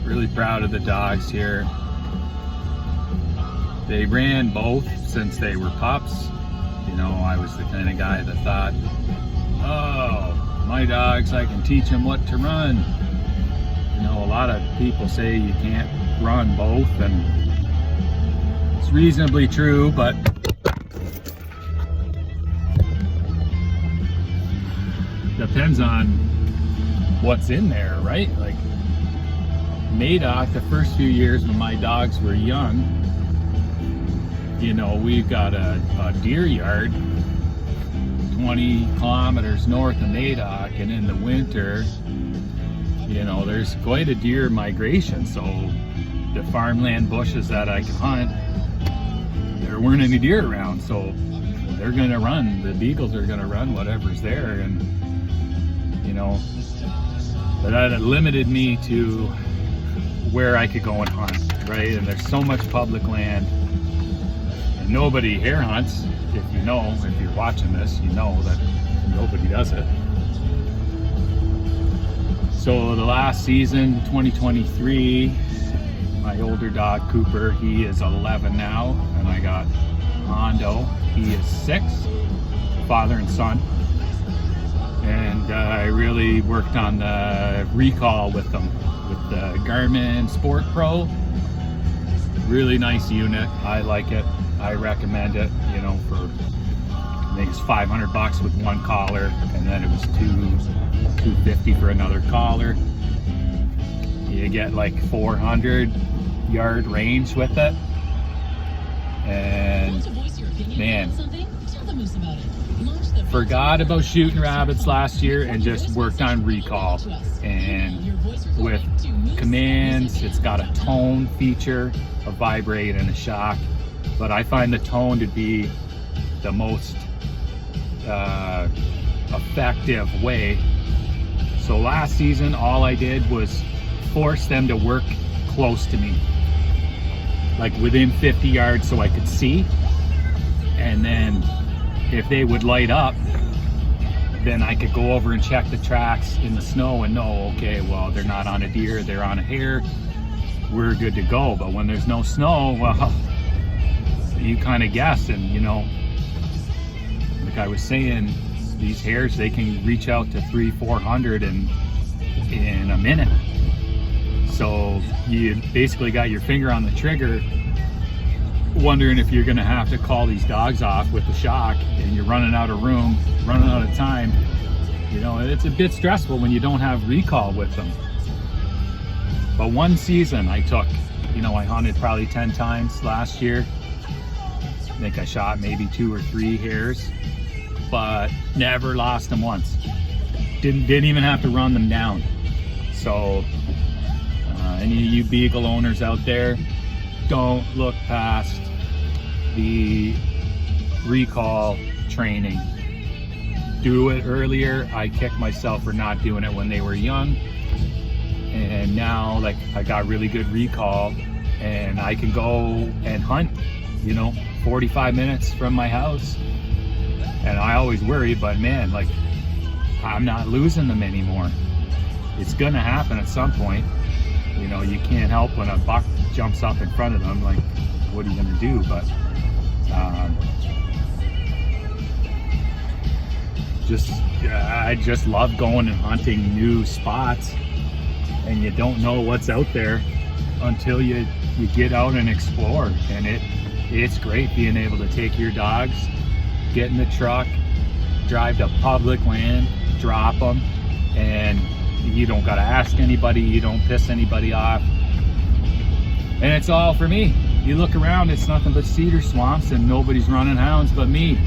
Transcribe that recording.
Really proud of the dogs here. They ran both since they were pups. You know, I was the kind of guy that thought, oh, my dogs, I can teach them what to run. You know, a lot of people say you can't run both, and it's reasonably true, but depends on what's in there, right? Like Madoc, the first few years when my dogs were young, you know, we've got a deer yard 20 kilometers north of Madoc, and in the winter, you know, there's quite a deer migration. So the farmland bushes that I could hunt, there weren't any deer around, so they're gonna run, the beagles are gonna run whatever's there. And you know, but that limited me to where I could go and hunt, right? And there's so much public land, and nobody hare hunts. If you know, if you're watching this, you know that nobody does it. So the last season, 2023, my older dog Cooper, he is 11 now, and I got Hondo, he is 6, father and son. And I really worked on the recall with them, with the Garmin Sport Pro. Really nice unit, I like it, I recommend it, you know, for, I think it's $500 with one collar, and then it was $250 for another collar. You get like 400 yard range with it, and man, forgot about shooting rabbits last year and just worked on recall. And with commands, it's got a tone feature, a vibrate and a shock, but I find the tone to be the most effective way. So last season, all I did was force them to work close to me, like within 50 yards, so I could see. And then if they would light up, then I could go over and check the tracks in the snow and know, okay, well, they're not on a deer, they're on a hare, we're good to go. But when there's no snow, well, you kind of guess. And you know, like I was saying, these hares, they can reach out to 300-400 in a minute. So you basically got your finger on the trigger, wondering if you're gonna have to call these dogs off with the shock, and you're running out of room, running out of time. You know, it's a bit stressful when you don't have recall with them. But one season I took, you know, I hunted probably 10 times last year. I think I shot maybe 2 or 3 hares, but never lost them once. Didn't even have to run them down. So any of you beagle owners out there, don't look past the recall training. Do it earlier. I kick myself for not doing it when they were young, and now like I got really good recall, and I can go and hunt, you know, 45 minutes from my house. And I always worry, but man, like, I'm not losing them anymore. It's gonna happen at some point. You know, you can't help when a buck jumps up in front of them, like, what are you gonna do? But I just love going and hunting new spots, and you don't know what's out there until you get out and explore. And it's great being able to take your dogs, get in the truck, drive to public land, drop them, and you don't gotta ask anybody, you don't piss anybody off, and it's all for me. You look around, it's nothing but cedar swamps, and nobody's running hounds but me.